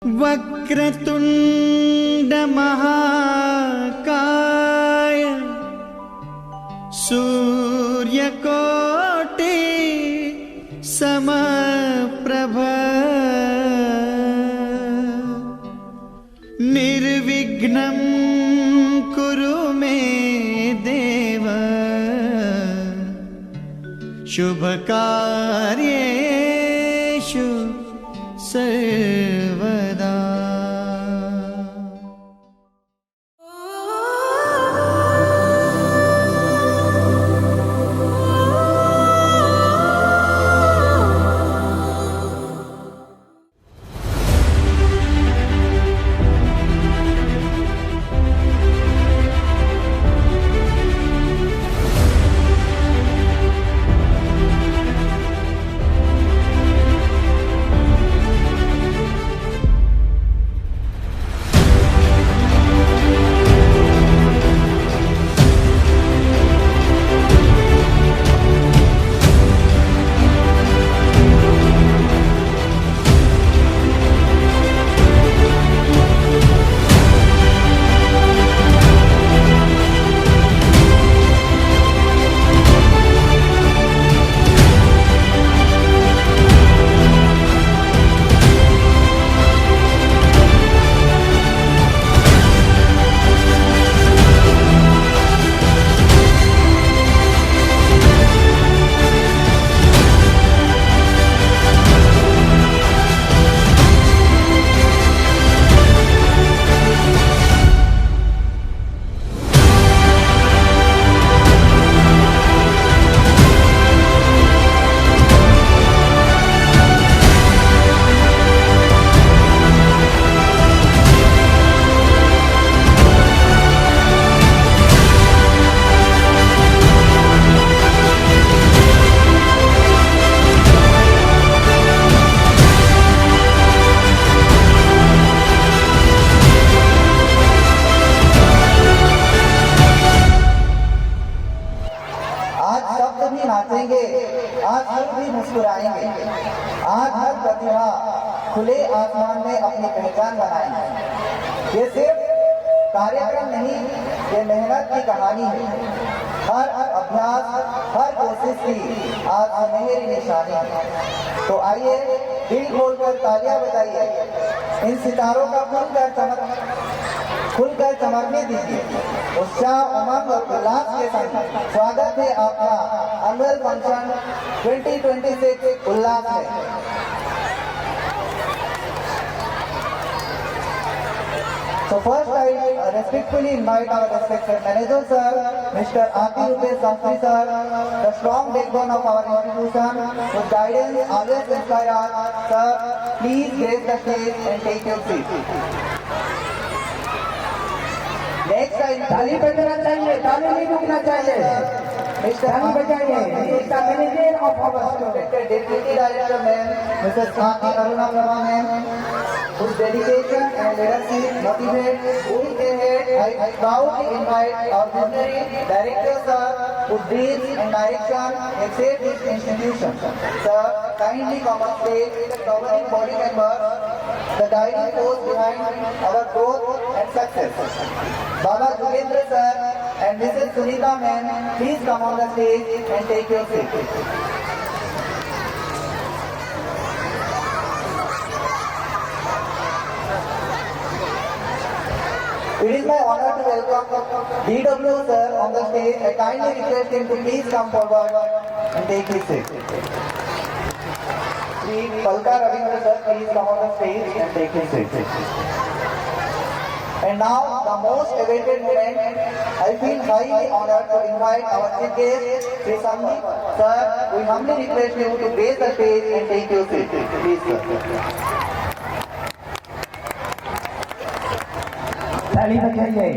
वक्रतुंड महाकाय सूर्यकोटि समप्रभ निर्विघ्नं कुरु मे देव शुभकार्येषु सर्वदा। नाचेंगे, आज हम भी मुस्कुराएंगे, आज हर प्रतिभा खुले आसमान में अपनी पहचान बनाएंगे। ये सिर्फ कार्यक्रम नहीं, ये मेहनत की कहानी है। हर अभ्यास, हर कोशिश की आज सुनहरी निशानी है। तो आइए दिल खोलकर तालियां बजाइए, इन सितारों का खुलकर चमकने दीजिए। उत्साह, उमंग और उल्लास के साथ स्वागत है आपका एनुअल फंक्शन 2026 उल्लास है। So first I respectfully invite our respected manager sir, Mr. Aati Rupesh Sastry sir, the strong backbone of our institution, whose guidance always inspires us. Sir, please grace the stage and take your seat. Next I ताली बजाना चाहिए, ताली नहीं रुकना चाहिए। ताली बजाइए। Mr. Manager of our respected Deputy Director Ma'am, Mrs. Aati Aruna Prabha Ma'am, whose dedication and leadership motivate who is ahead. I proudly invite our visionary director sir, who dreams and direction exceed this institution. Sir, kindly come on stage, the governing body members, the guiding force behind our growth and success. Baba Jogendra sir and Mrs. Sunita ma'am, please come on the stage and take your seat. It is my honor to welcome DW sir on the stage. I kindly request him to please come forward and take his seat. Shri Palka Ravindra sir, please come on the stage and take his seat. And now, the most awaited moment, I feel highly honored to invite our chief guest, Shri Sandeep sir. We humbly request you to grace the stage and take your seat. Please sir. ताली बजाइए।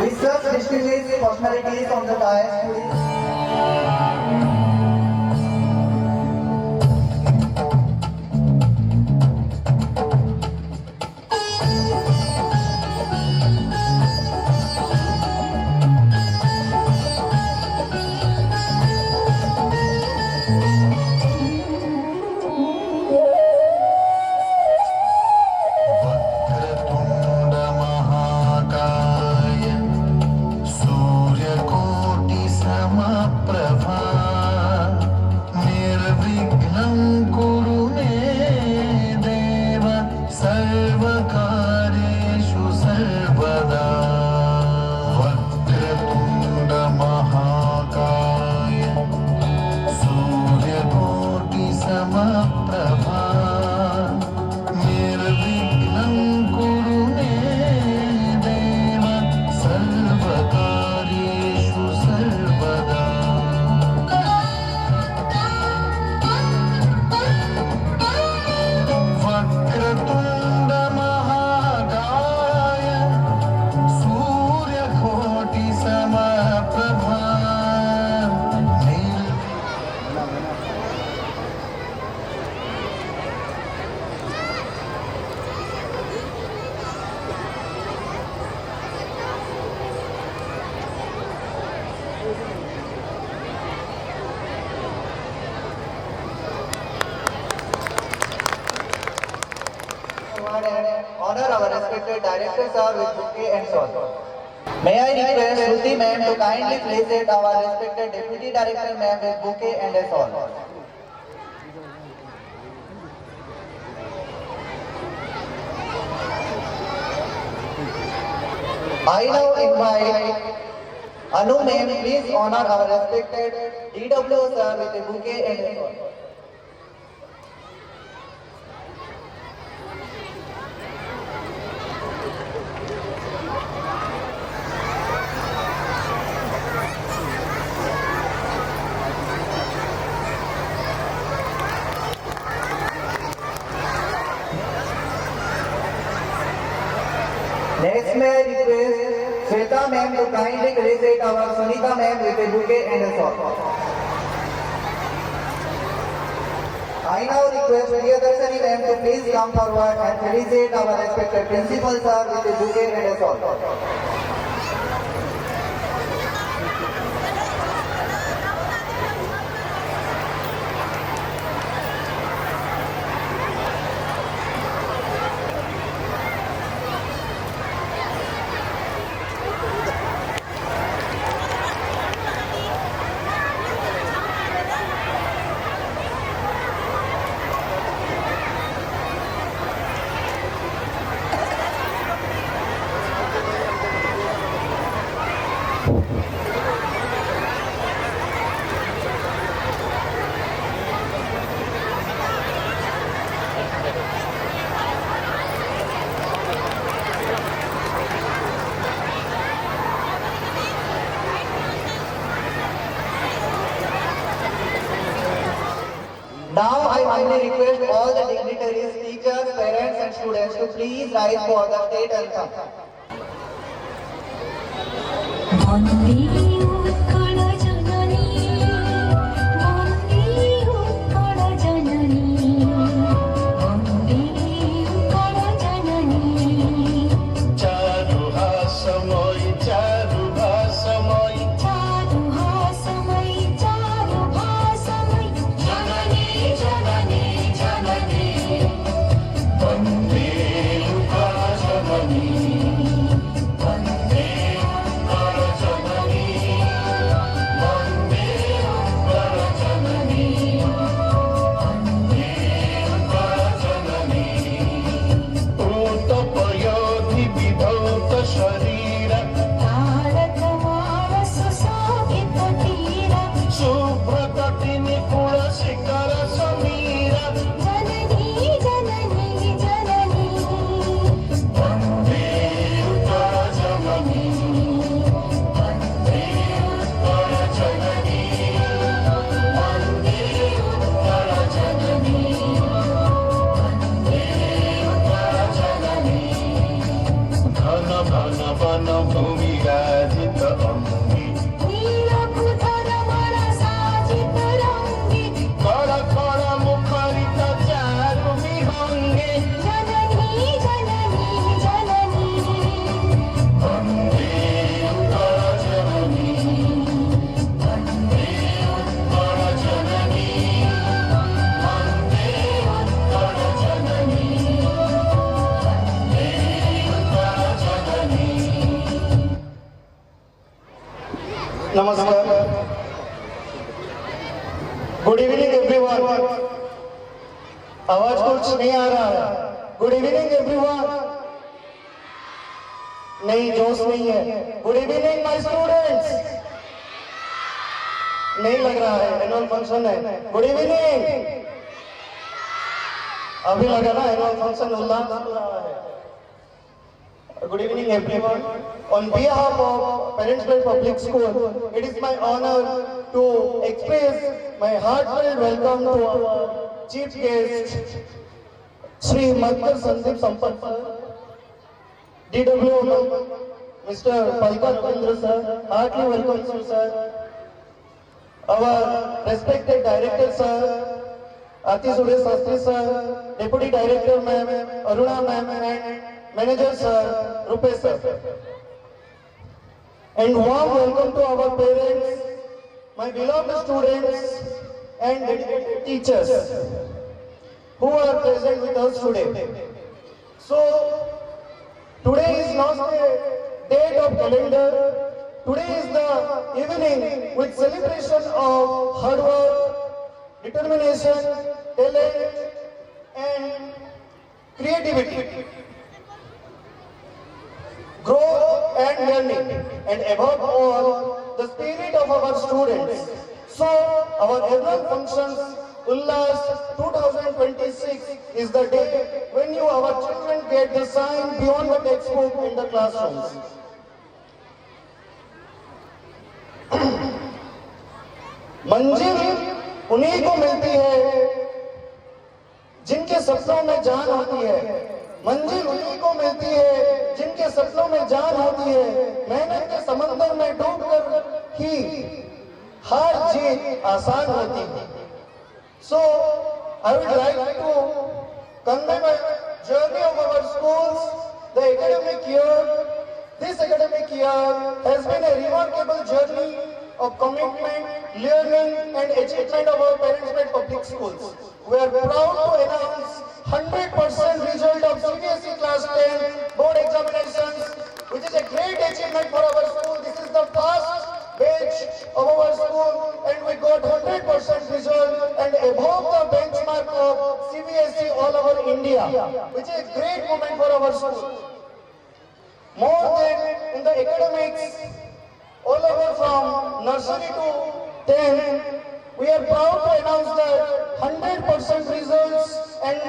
Research distinguished personalities on the dais. honor our respected director sir with bouquet and shawl. May I request Shruti ma'am to kindly place it our respected deputy director ma'am with bouquet and a shawl. I now invite Anu ma'am, please honor our respected DW sir with a bouquet and a shawl. Next, may I request Shweta ma'am to kindly grace our Sunita ma'am with a bouquet and a shawl. I now request Priyadarshini ma'am to please come forward and felicitate our respected principal sir with a bouquet and a shawl. Now I humbly request all the dignitaries, teachers, parents and students to please rise for the state anthem. वन्दे उत्कल जननी वन्दे उत्कल जननी वन्दे उत्कल जननी चारुहासमय चारुभासमय चारुहासमय चारुभासमय जननी जननी जननी वन्दे जननी वन्दे जननी वन्दे जननी जननी ऊतपयोधि विधौत शरीर तारकमाल सुशोभित तीर शुभ्रतटिनि कुल शिखर समीर जननी जननी जननी वन्दे जननी वन्दे जननी वन्दे जननी घन घन वन भूमि राजित अंगी नीलकुधर मन साजित रंगी कड़ कड़ मुखरित चारु विहंगे जननी जननी जननी वन्दे जननी वन्दे जननी वन्दे जननी जननी नमस्कार गुड इवनिंग एवरीवन आवाज कुछ नहीं आ रहा है गुड इवनिंग एवरीवन नहीं जोश नहीं है गुड इवनिंग माय स्टूडेंट्स नहीं लग रहा है एनुअल फंक्शन है गुड इवनिंग अभी लगा ना एनुअल फंक्शन उल्लास हो रहा है Good evening everyone. On behalf of Parents Place Public School, it is my honor to express my heartfelt welcome to our chief guest, Shri Madhkar Sandeep Sampat sir, DW Mr. Palka Ravindra sir, heartily welcome you sir. Our respected director sir, Ati Suresh Sastry sir, Deputy Director ma'am, Aruna ma'am and Manager sir, Rupesh sir. And warm welcome to our parents, my beloved students and dedicated teachers who are present with us today. So, Today is not the date of calendar. Today is the evening with celebration of hard work, determination, talent, and creativity, growth and learning, and above all, the spirit of our students. So, our annual functions, Ullas 2026, is the day when you, our children, get the sign beyond the textbook in the classrooms. मंजिल उन्हीं को मिलती है जिनके सपनों में जान होती है। मंजिल उन्हीं को मिलती है जिनके सपनों में जान होती है। मेहनत के समंदर में डूबकर ही हार जीत आसान होती है। So I would like to convey my journey of our schools. The academic year, this academic year has been a remarkable journey of commitment, learning and achievement of our parents-led public schools. We are proud to announce 100% result of CBSE class 10 board examinations, which is a great achievement for our school. This is the first batch of our school and we got 100% result and above the benchmark of CBSE all over India, which is a great moment for our school. More than in the academics, all over from nursery to 10, we are proud to announce that 100% results and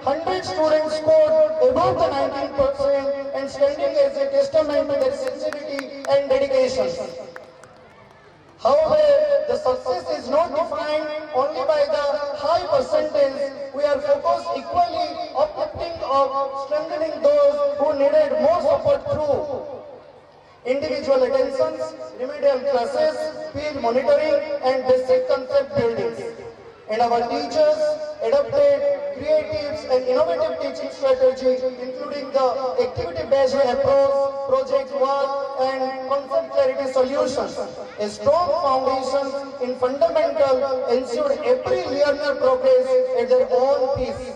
100 students scored above the 19% and standing as a testament to their sincerity and dedication. However, the success is not defined only by the high percentage. We are focused equally uplifting of strengthening those who needed more support through individual attentions, remedial classes, field monitoring and basic concept buildings. And our teachers adopted creative and innovative teaching strategies including the activity-based approach, project work and concept clarity solutions. A strong foundation in fundamental ensured every learner progress at their own pace.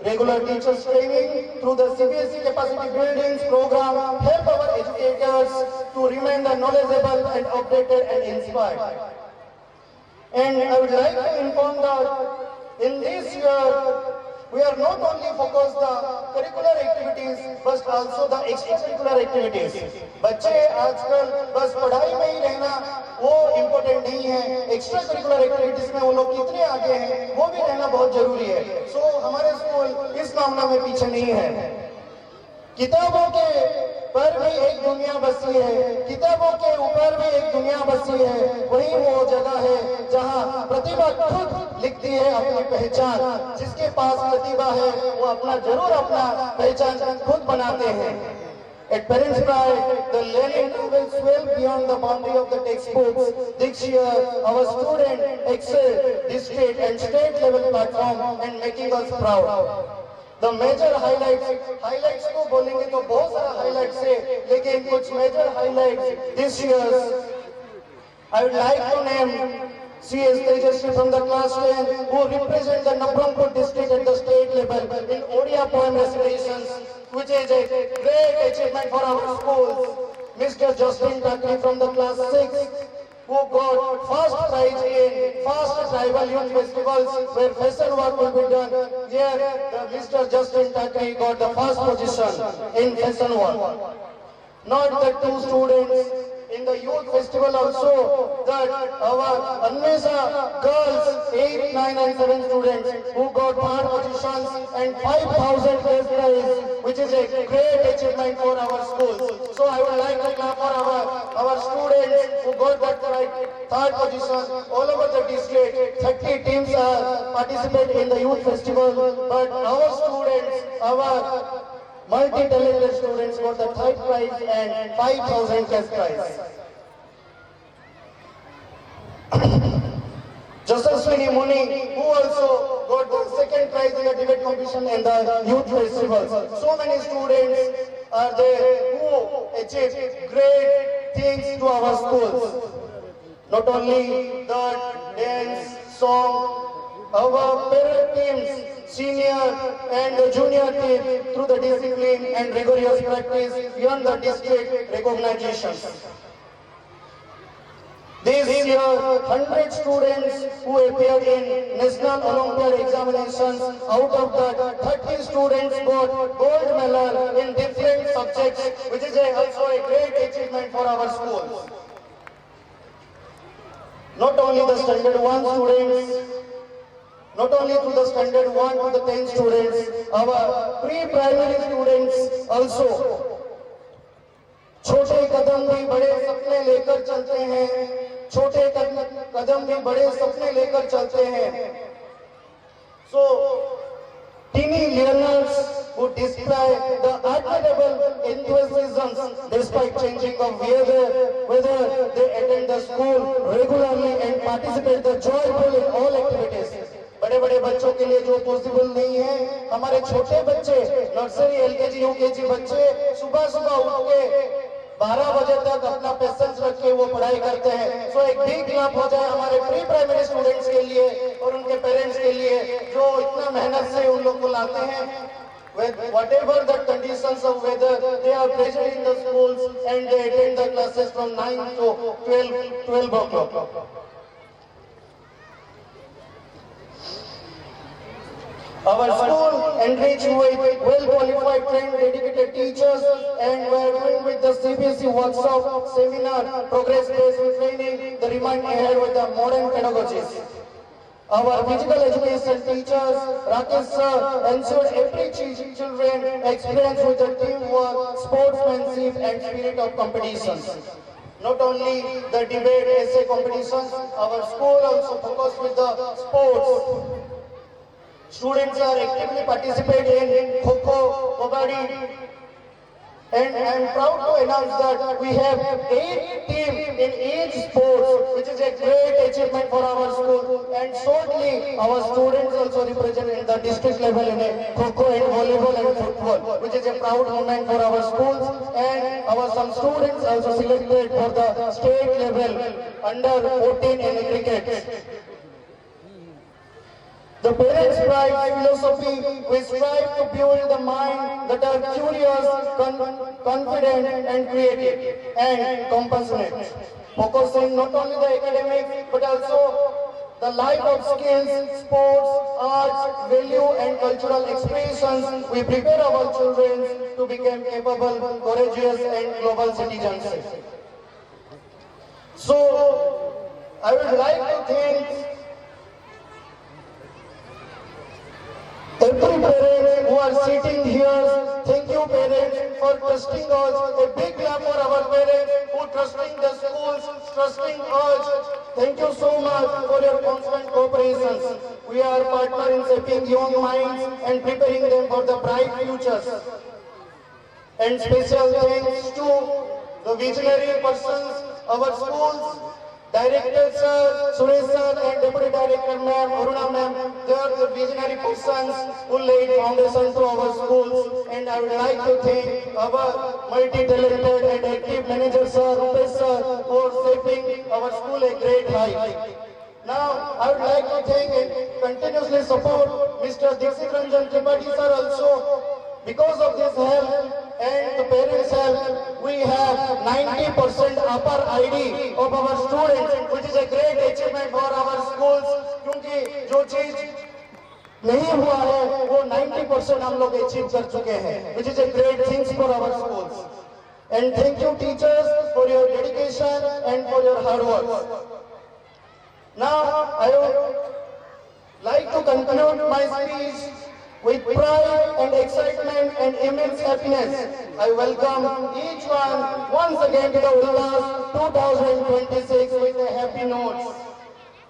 Regular teachers training through the CBSE capacity buildings program help our educators to remain knowledgeable and updated and inspired. And I would like to inform that in this year, we are not only focused the curricular activities, but also the extracurricular activities. बच्चे आजकल बस पढ़ाई में ही रहना वो important नहीं है, extra curricular activities में वो लोग कितने आगे हैं वो भी रहना बहुत जरूरी है। सो हमारे स्कूल इस मामले में पीछे नहीं है। किताबों के पर भी एक दुनिया बसी है, किताबों के ऊपर भी एक दुनिया बसी है, वही वो जगह है जहाँ प्रतिभा खुद लिखती है अपनी पहचान। जिसके पास प्रतिभा है वो अपना पहचान खुद बनाते हैं। At Parents Pride, the learning travels well beyond the boundary of the textbooks. This year, our students excelled district and state level platform and making us proud. The major highlights को बोलेंगे तो बहुत सारा highlights है, लेकिन कुछ major highlights this year I would like to name C.S. Tejaswi from the class 10 who represent the Nabrampur district at the state level in Odia poem recitations, which is a great achievement for our schools. Mr. Justin Takri from the class 6 who got first prize in first tribal youth festivals where fashion work will be done. Here, Mr. Justin Takri got the first position in fashion work. Not the two students in the youth festival also, that our Anmesa girls, 8, 9 and 7 students who got third positions and 5,000 cash prize, which is a great achievement for our schools. So I would like to clap for our students who got that third position all over the district. 30 teams participate in the youth festival, but our students, our multi-talented students got the third prize and 5,000 cash prize. Jasaswini Muni, who also got the second prize in the debate competition in the youth festival. So many students are there who achieve great things to our schools. Not only the dance, song, our parent teams, senior and junior team through the discipline and rigorous practice earned the district recognition. This year, 100 students who appeared in National Olympiad examinations, out of that, 30 students got gold medal in different subjects, which is also a great achievement for our school. Not only the standard 1 students, not only to the standard 1 to the 10 students, our pre-primary students also. छोटे कदम भी बड़े सपने लेकर चलते हैं, छोटे कदम भी बड़े सपने लेकर चलते हैं. So, teeny learners who display the admirable enthusiasm despite changing of weather, whether they attend the school regularly and participate the joyful in all activities. बड़े बड़े बच्चों के लिए जो पॉसिबल नहीं है, हमारे छोटे बच्चे नर्सरी एलकेजी यूकेजी बच्चे सुबह सुबह उठ के 12 बजे तक अपना पेशेंस रख के वो पढ़ाई करते हैं. सो एक बिग क्लैप हो जाए हमारे प्री प्राइमरी स्टूडेंट्स के लिए और उनके पेरेंट्स के लिए जो इतना मेहनत से उन लोग को लाते हैं. Whatever the conditions of weather, they are present in the schools and they attend the classes from 9 to 12 o'clock. Our school enriched with well-qualified, trained, dedicated teachers, and we are doing with the CBSE workshop, seminar, progress-based training, the remind ahead with the modern pedagogies. Our physical education teachers, Rakesh sir, ensured every children experience with the teamwork, sportsmanship, and spirit of competitions. Not only the debate essay competitions, our school also focused with the sports. Students are actively participating in Kho-Kho, Kabaddi, and I am proud to announce that we have 8 teams in each sport, which is a great achievement for our school. And shortly, our students also represent in the district level in Kho-Kho and volleyball and football, which is a proud moment for our schools. And some students also selected for the state level under 14 in cricket. The parents' pride philosophy, we strive to build the mind that are curious, confident, and creative, and compassionate. Focusing not only the academics, but also the life of skills, sports, arts, value, and cultural expressions. We prepare our children to become capable, courageous, and global citizens. So, I would like to thank every parent who are sitting here. Thank you parents for trusting us. A big clap for our parents who trusting the schools, trusting us. Thank you so much for your constant cooperation. We are partners in shaping young minds and preparing them for the bright futures. And special thanks to the visionary persons, our schools, Director Sir, Suresh Sir, and Deputy Director Ma'am, Aruna Ma'am. They are the visionary persons who laid foundation to our schools. And I would like to thank our multi-talented and active manager Sir, Rupesh Sir, for shaping our school a great height. Now, I would like to thank and continuously support Mr. Dixit Ranjan Tripathi Sir also. Because of this help and the parents' help, we have 90% upper ID of our students, which is a great achievement for our schools. क्योंकि जो चीज नहीं हुआ है, वो 90% हम लोग achieve कर चुके हैं, which is a great thing for our schools. And thank you teachers for your dedication and for your hard work. Now, I would like to conclude my speech with pride and excitement and immense happiness. I welcome each one once again to the Ullas 2026 with a happy note.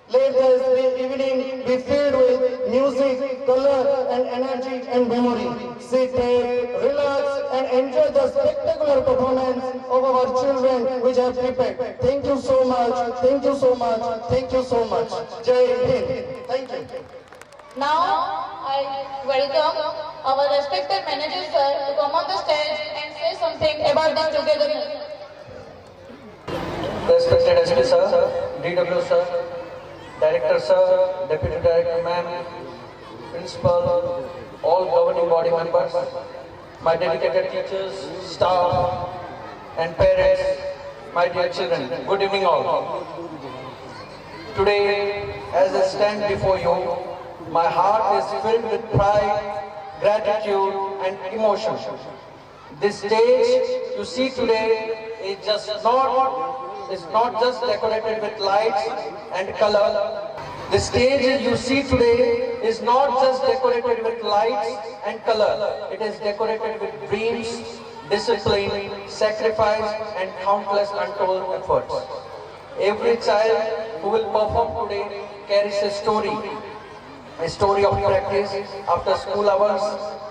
Let this evening be filled with music, color and energy and memory. Sit there, relax and enjoy the spectacular performance of our children which have prepared. Thank you so much, thank you so much, thank you so much. Jai Hind. Thank you. Now, I welcome our respected manager sir to come on the stage and say something about this togetherness. Respected SP sir, DW sir, Director Sir, Deputy Director Ma'am, Principal, all governing body members, my dedicated teachers, staff and parents, my dear children, good evening all. Today, as I stand before you, my heart is filled with pride, gratitude and emotion. This stage you see today is not just decorated with lights and color. The stage you see today is not just decorated with lights and color. It is decorated with dreams, discipline, sacrifice and countless untold efforts. Every child who will perform today carries a story of practice after school hours,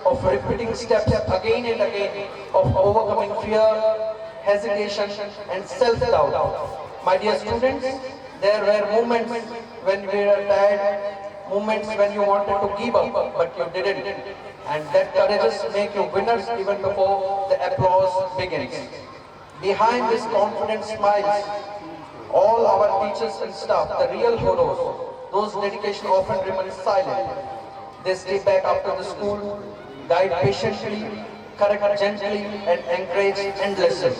of repeating steps again and again, of overcoming fear, hesitation and self-doubt. My dear students, there were moments when we were tired, moments when you wanted to give up, but you didn't. And that courageous make you winners even before the applause begins. Behind this confident smiles, all our teachers and staff, the real heroes, those dedication often remain silent. They stay back after the school, guide patiently, correct gently and encourage endlessly.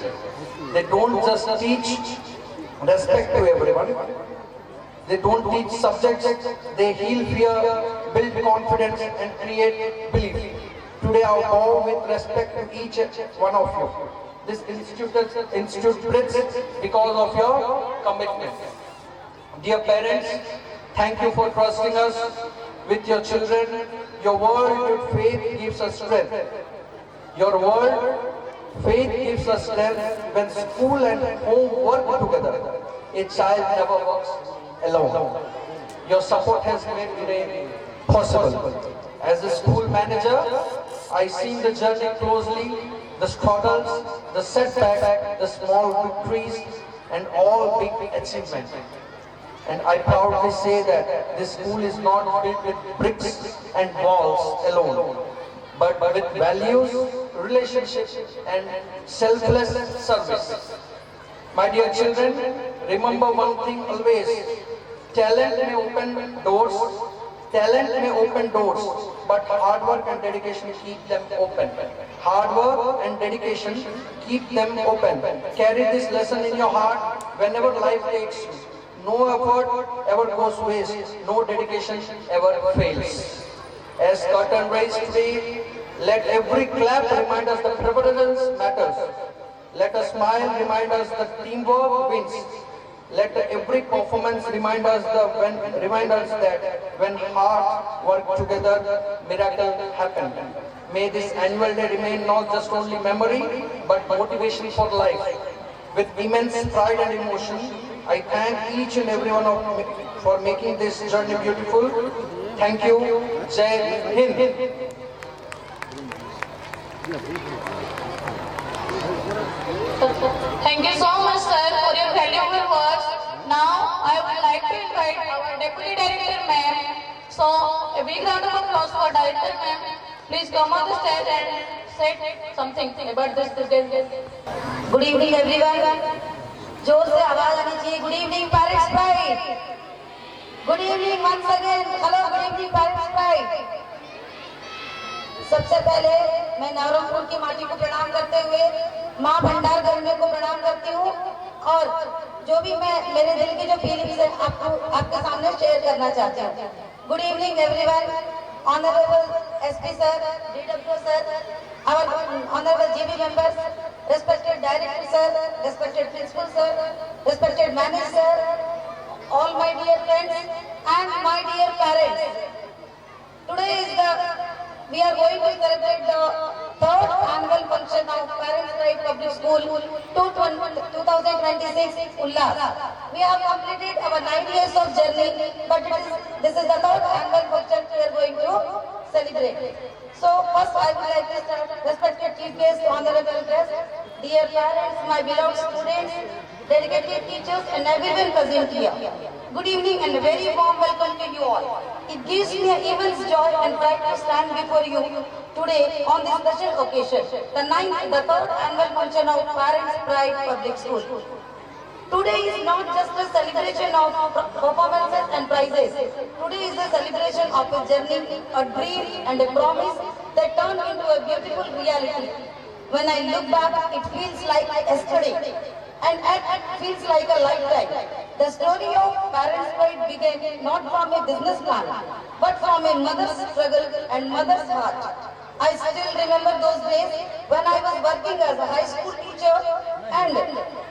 They don't just teach respect to everyone. They don't teach subjects, they heal fear, build confidence and create belief. Today I bow with respect to each one of you. This institute breathes because of your commitment. Dear parents, thank you for trusting us with your children. Your word with faith gives us strength. Your word, faith gives us strength when school and home work together. A child never works alone. Your support has made today possible. As a school manager, I see the journey closely, the struggles, the setbacks, the small victories, and all big achievements. And I proudly say that this school is not built with bricks and walls alone, but with values, relationships, and selfless service. My dear children, remember one thing always. Talent may open doors, but hard work and dedication keep them open. Hard work and dedication keep them open. Carry this lesson in your heart whenever life takes you. No effort ever goes waste, no dedication ever fails. As curtain raised today, let every clap remind us that prevalence matters. Let a smile remind us that teamwork wins. Let every performance remind us that when hearts work together, miracles happen. May this annual day remain not just only memory, but motivation for life. With immense pride and emotion, I thank each and every one of you for making this journey beautiful. Thank you. Jai Hind. Thank you so much, sir, for your valuable words. Now, I would like to invite our Deputy Director, ma'am. So, a big round of applause for Director, ma'am. Please come on the stage and say something about this. Good evening everyone. जोर से आवाज आनी चाहिए. Good evening parents pride. Good evening once again. Hello, good evening parents pride. सबसे पहले मैं नवरंगपुर की माटी को प्रणाम करते हुए माँ भंडार करने को प्रणाम करती हूँ और जो भी मैं मेरे दिल की जो फीलिंग्स है आपके सामने शेयर करना चाहती हूँ. Good evening everyone. Honourable SP sir, DW sir, our honorable GB members, respected director sir, respected principal sir, respected manager sir, all my dear friends and my dear parents. Today we are going to celebrate the third annual function of Parents Pride Public School 2026 Ullas. We have completed our 9 years of journey, but this is the third annual function we are going to celebrate. So first I would like to start. Respected chief guests, honorable guests, dear parents, my beloved students, dedicated teachers and everyone present here. Good evening and a very warm welcome to you all. It gives me an immense joy and pride to stand before you today on this special occasion, the third annual function of Parents Pride Public School. Today is not just a celebration of performances and prizes. Today is a celebration of a journey, a dream and a promise that turned into a beautiful reality. When I look back, it feels like yesterday and it feels like a lifetime. The story of Parents' Pride began not from a business plan, but from a mother's struggle and mother's heart. I still remember those days when I was working as a high school teacher and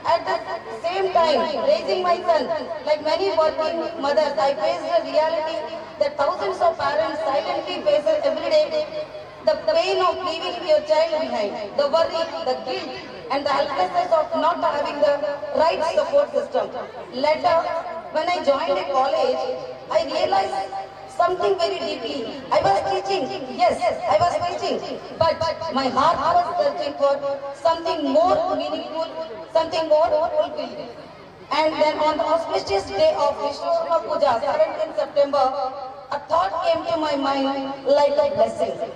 at the same time raising my son. Like many working mothers, I faced the reality that thousands of parents silently face every day. The pain of leaving your child behind, the worry, the guilt, and the helplessness of not having the right support system. Later, when I joined a college, I realized something very deeply. I was teaching, yes, I was teaching, but my heart was searching for something more meaningful, something more fulfilling. And then on the auspicious day of Vishwakarma Puja, 17th September, a thought came to my mind like a blessing.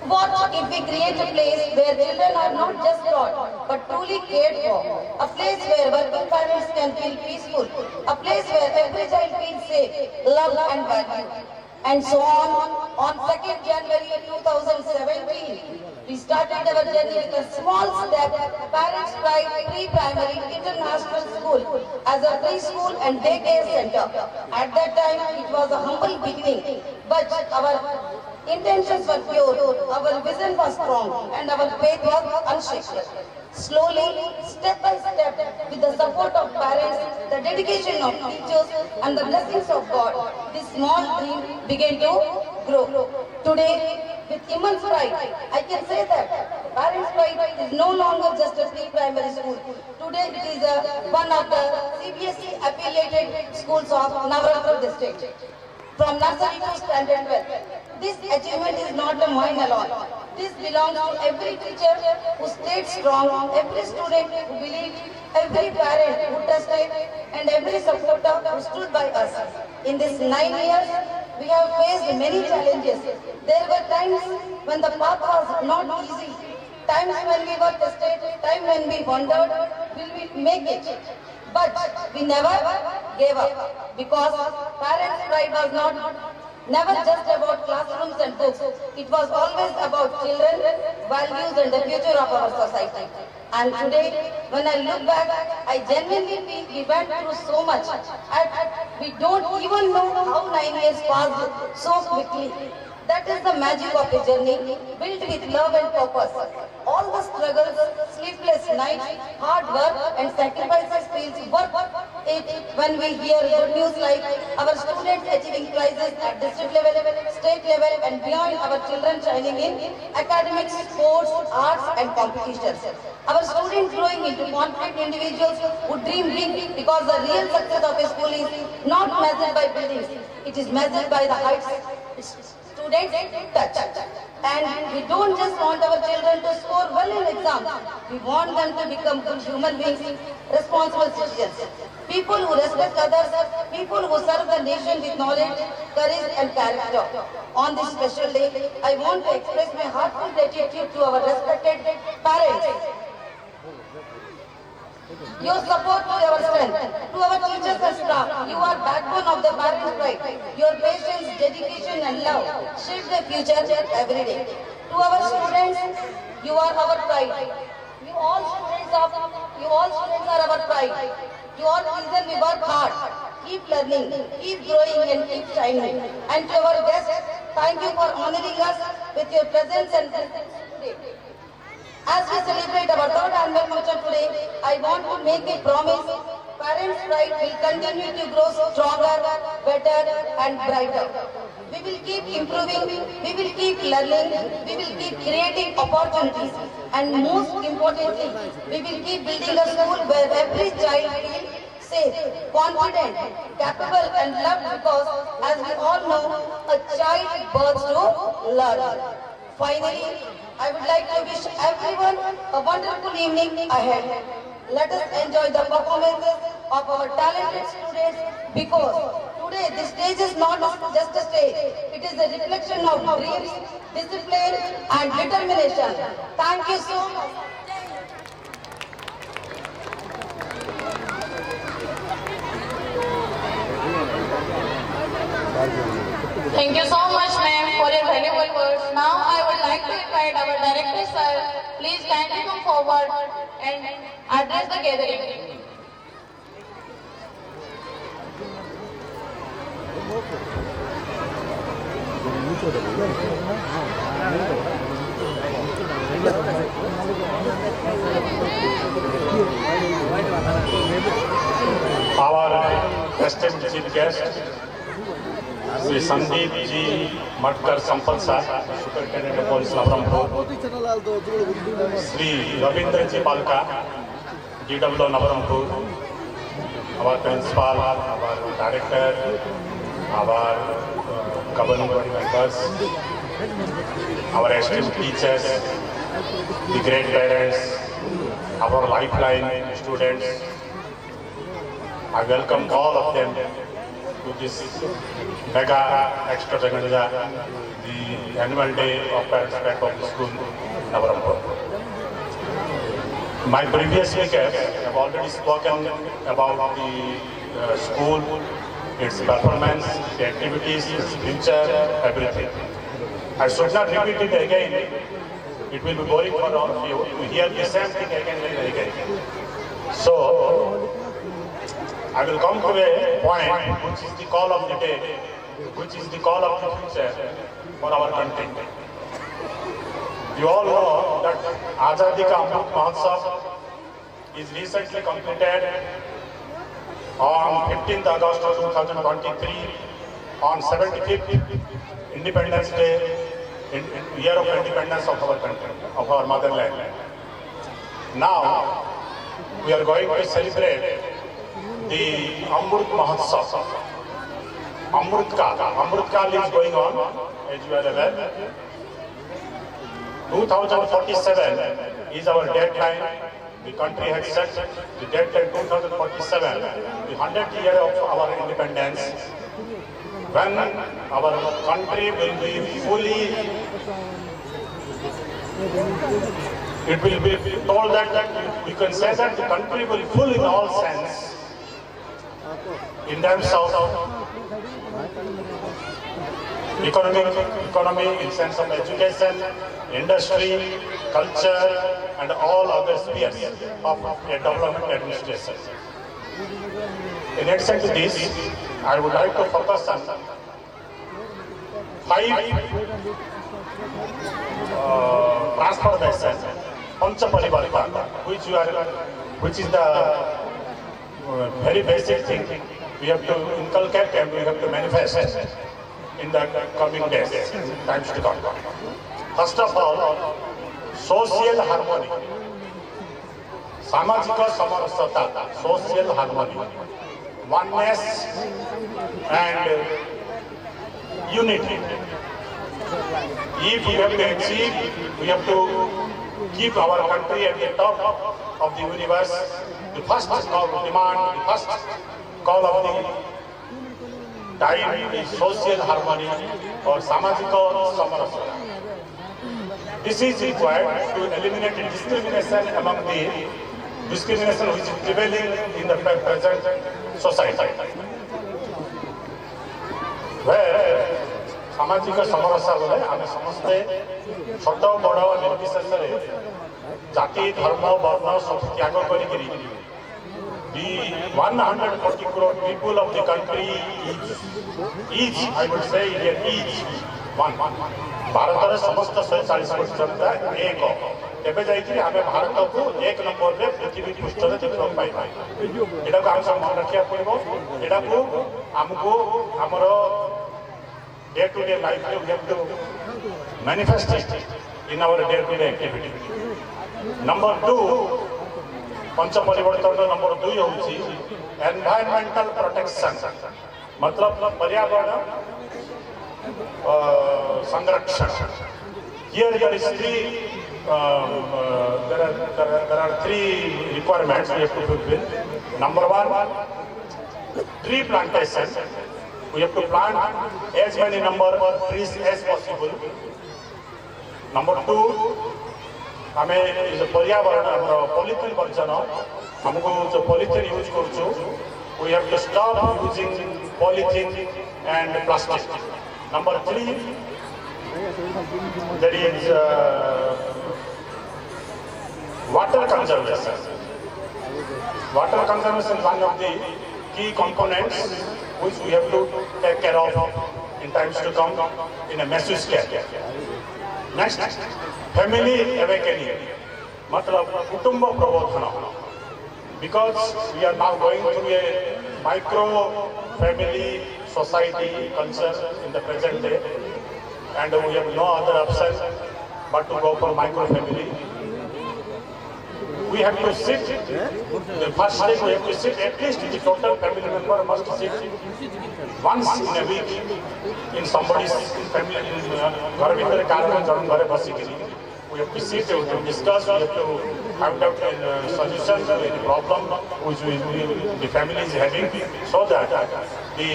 What if we create a place where children are not just taught, but truly cared for? A place where working parents can feel peaceful. A place where every child feels safe, loved and valued. And so on 2nd January 2017, we started our journey with a small step, Parents' Pride Pre-Primary International School as a preschool and daycare center. At that time, it was a humble beginning, but our intentions were pure, our vision was strong, and our faith was unshaken. Slowly, step by step, with the support of parents, the dedication of teachers, and the blessings of God, this small dream began to grow. Today, with immense pride, I can say that Parents' Pride is no longer just a pre-primary school. Today, it is one of the CBSE affiliated schools of Navratna district. From nursery to standard 12. This achievement is not mine alone. This belongs to every teacher who stayed strong, every student who believed, every parent who trusted, and every supporter who stood by us. In these 9 years, we have faced many challenges. There were times when the path was not easy, times when we were tested, times when we wondered, will we make it? But we never gave up because Parents' Pride was never just about classrooms and books. It was always about children, values and the future of our society. And today, when I look back, I genuinely feel we went through so much. And we don't even know how 9 years passed so quickly. That is the magic of a journey built with love and purpose. All the struggles, sleepless nights, hard work and sacrifices feels worth it when we hear good news like our students achieving prizes at district level, state level and beyond, our children shining in academics, sports, arts and competitions. Our students growing into confident individuals who dream big because the real success of a school is not measured by buildings. It is measured by the heights students touch. And we don't just want our children to score well in exams. We want them to become good human beings, responsible citizens. People who respect others, people who serve the nation with knowledge, courage and character. On this special day, I want to express my heartfelt gratitude to our respected parents. Your support to our strength, to our teachers and staff, you are backbone of the Parents' Pride. Your patience, dedication and love shape the future every day. To our students, you are our pride. You all students are our pride. You all reason we work hard. Keep learning, keep growing and keep shining. And to our guests, thank you for honoring us with your presence and today. As we celebrate our 3rd annual function today, I want to make a promise. Parents' Pride will continue to grow stronger, better and brighter. We will keep improving, we will keep learning, we will keep creating opportunities and most importantly, we will keep building a school where every child feels safe, confident, capable and loved because as we all know, a child births to learn. Finally, I would like to wish everyone a wonderful evening ahead. Let us enjoy the performances of our talented students because today this stage is not just a stage. It is a reflection of dreams, discipline and determination. Thank you so much. Thank you so much, ma'am, for your valuable words. Now I would like to invite our director, sir. Please kindly come forward and address the gathering. Our esteemed chief guest, Sri Sandeep G. Matkar Sampal Sir, Superintendent of Police Navarampur, Sri Ravindra G. Palka, DW Navarampur, our principal, our director, our governing body members, our esteemed teachers, the great parents, our lifeline students. I welcome all of them to this mega extravaganza, the annual day of Parents Day of the school, Navarampur. My previous speakers have already spoken about the school, its performance, the activities, its future, everything. I should not repeat it again. It will be boring for all of you to hear the same thing again and again. So, I will come to a point which is the call of the day, which is the call of the future for our country. You all know that Azadi Ka Amrit Mahotsav is recently completed on 15th August 2023, on 75th Independence Day, year of independence of our country, of our motherland. Now, we are going to celebrate the Amrit Mahotsav. Amrit Kal is going on, as you are aware. 2047 is our deadline. The country has set the deadline 2047, the 100th year of our independence, when our country will be fully, it will be told that we can say that the country will be full in all sense, in terms of economy, in sense of education, industry, culture, and all other spheres of a development administration. In addition to this, I would like to focus on 5 transformation, Panchaparivartan, which is the very basic thing we have to inculcate and we have to manifest in the coming days, times to come. First of all, social harmony, samajika samarasata, social harmony, oneness and unity. If we have to achieve, we have to keep our country at the top of the universe. The first call of demand, the first call of the time is social harmony or samajika samarasata. This is required to eliminate discrimination among the discrimination which is prevailing in the present society. Where samajika samarasata bole ame samaste choto bado nirbishesare jati dharma varna sab tyago karikiri the 140 crore people of the country each I would say each one Bharat समस्त 140 कोटी जनता एक एबे जाइकि आमे भारत को एक number रे पृथ्वी पृष्ठ रे देखो पाइबा एटा को हम मन रखिया पड़बो एटा को हमको हमरो डे टू डे लाइफ रे we have to manifest in our day to day activity number 2 पंच परिवर्तन नंबर 2 होउची एनवायरमेंटल प्रोटेक्शन मतलब पर्यावरण संरक्षण. Here there is there are 3 requirements we have to fulfill. Number 1, tree plantation. We have to plant as many number of trees as possible. Number 2, हमें जो पर्यावरण polythene version हमको जो पॉलिथीन यूज करूँ we have to stop using polythene and plastic. Number 3, there is water conservation. Water conservation is one of the key components which we have to take care of in times to come in a massive scale. Next, family awakening, matlab kutumba prabodhana. Because we are now going through a micro family society culture in the present day, and we have no other option but to go for micro family. We have to sit, the first day we have to sit, at least the total family member must sit once in a week in somebody's family, we have to sit, we have to discuss, we have to find out solutions to any problem which the family is having, so that the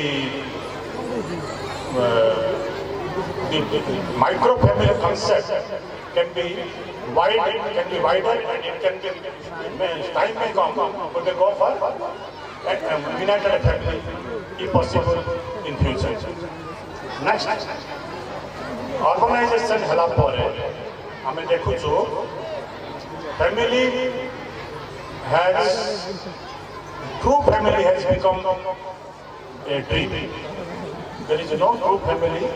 micro family concept can be wider, and it can be, time may come, we can go for united family if possible in future. Next, urbanization hela pore ame dekhuchu family true family has become a dream. There is no true family.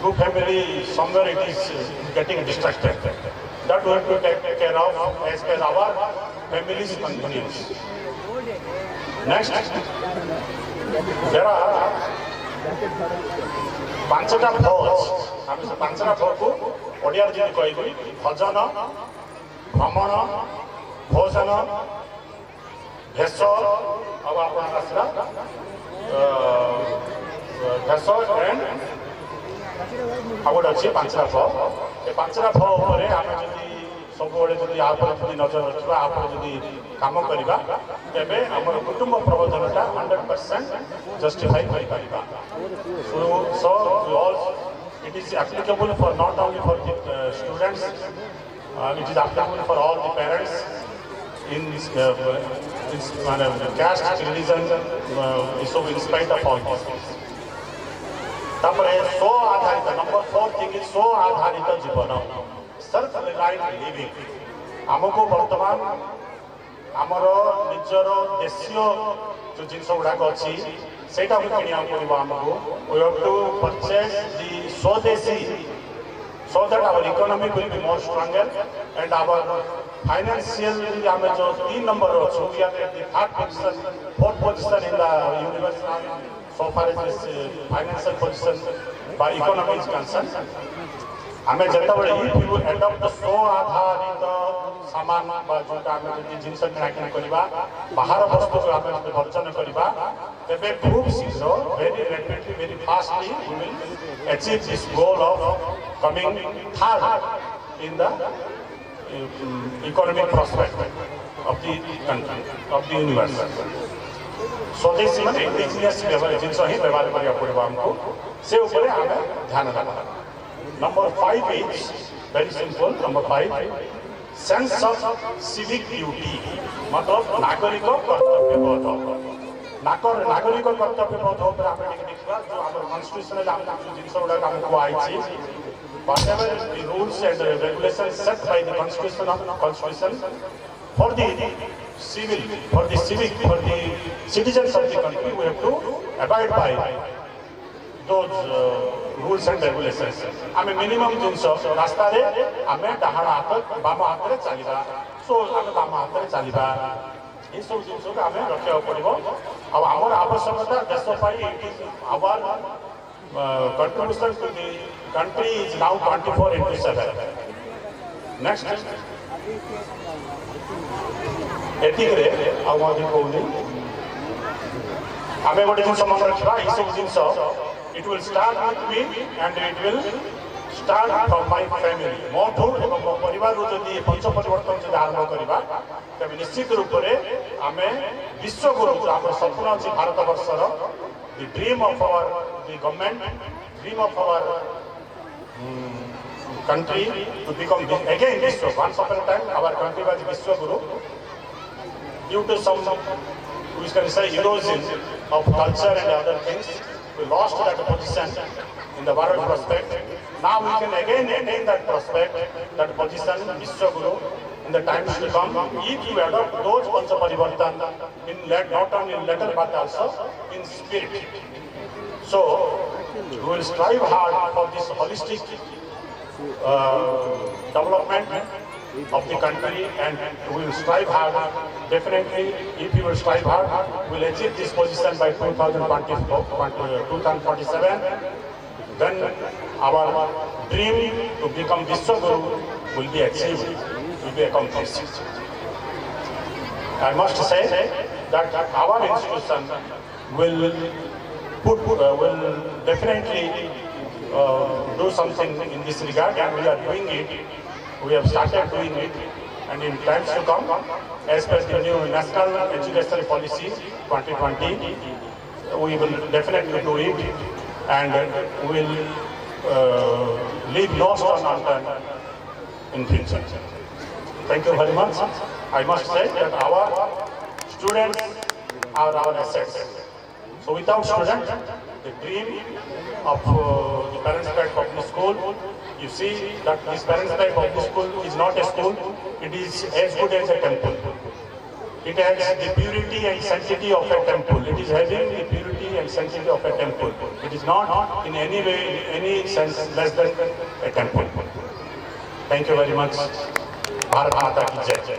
True family, somewhere it is getting distracted. That we have to take care of as per our family's convenience. Next, there are ପାଞ୍ଚଟା ଫୌଜ, ଆମେ ସେ ପାଞ୍ଚଟା ଫୌଜକୁ ଓଡ଼ିଆରେ ଯଦି କହିବି, ଭଜନ, ଭ୍ରମଣ, ଭୋଜନ, ଭେଷ, ଆଉ ଆପଣଙ୍କର ଆସିଲା ଭେଷ ଏଣ୍ଡ ଆଉ ଗୋଟେ ଅଛି ପାଞ୍ଚଟା ଫ। ଏ ପାଞ୍ଚଟା ଫ ଉପରେ ଆମେ ଯଦି ସବୁବେଳେ ଯଦି ଆ ଉପରେ ଯଦି ନଜର ରଖିବା, ଆ ଉପରେ ଯଦି କାମ କରିବା, ତେବେ ଆମର କୁଟୁମ୍ବ ପ୍ରବୋଧନଟା 100% ଜଷ୍ଟିଫାଇ କରିପାରିବା। So it is applicable for not only for the students, it is applicable for all the parents in caste, religion, so in spite of all these things. तापरे स्व आधारित नंबर 4 थिंग इज स्व आधारित जीवन, self reliant living. आमको वर्तमान आमर निजर देशीय जो जिनस गुड़ाक अच्छी सेटा को किनिया पड़ो आमको। We have to purchase the swadeshi so that our economy will be more stronger and our financially आम जो 3 नंबर अच्छु, we are at the 3rd position, 4th position in the universe now so far as this financial position by economy is concerned. आमे जतबळे if you adopt स्व आधारित सामान बा जोटा आमे जदि जिंस किनाकिन करबा, बाहर वस्तु को आमे वर्जन करबा, तेबे खूब शीघ्र very rapidly, very fastly we will achieve this goal of coming third in the economic prospect of the country, of the universe. स्वदेशी इंडिजिनियस जिनस ही व्यवहार करिया पड़ो आमको, से ऊपर आमे ध्यान रखा। Number 5 is very simple. Number 5, sense of civic duty, मतलब नागरिक कर्तव्यबोध। नागरिक कर्तव्यबोध ऊपर आमे देखिबा जो हमर कॉन्स्टिट्यूशन आमे जिनस गुडा हमको आइछि, whatever the rules and regulations set by the constitution for the civil, for the civic, for the citizens of the country, we have to abide by those rules and regulations. आमे minimum जिनस रास्ता रे आमे डाहाण हाथ balm हाथ रे चलिबा, सो आमे balm हाथ रे चलिबा, ए सब जिनस को आमे रखिया पड़िबो। आ हमर आवश्यकता देश पाई it is our contribution to the country is now 24/7. Next, एतिक रे आ मधि कोनी आमे गोटे जिनस मन रखिबा, ए सब जिनस it will start with me and it will start from my family. मोठू एवं परिवार रो जदि पंच परिवर्तन जदि आरंभ करिबा, तबे निश्चित रूप रे आमे विश्व गुरु हमर सपना अछि Bharat वर्षर, the dream of our the government, dream of our country to become again Vishwa. Once upon a time our country was Vishwa Guru. Due to some, we can say, erosion of culture and other things, we lost that position in the Bharat prospect. Now we can again attain that prospect, that position, Vishwaguru, in the times to come, if you adopt those Pancha Parivartan, not only in letter but also in spirit. So, we will strive hard for this holistic development of the country, and we will strive hard. Definitely, if we will strive hard, we will achieve this position by 2047. Then our dream to become Vishwaguru will be achieved, will be accomplished. I must say that our institution will definitely do something in this regard, and we are doing it. We have started doing it, and in times to come, as per the new National Educational Policy 2020, we will definitely do it, and we will leave no stone unturned in future. Thank you very much. I must say that our students are our assets. So without students, the dream of the Parents Pride Public School, you see that this Parents Pride Public School is not a school, it is as good as a temple. It has the purity and sanctity of a temple. It is having the purity and sanctity of a temple. It is not in any way, in any sense less than a temple. Thank you very much. Bharat Mata ki Jai.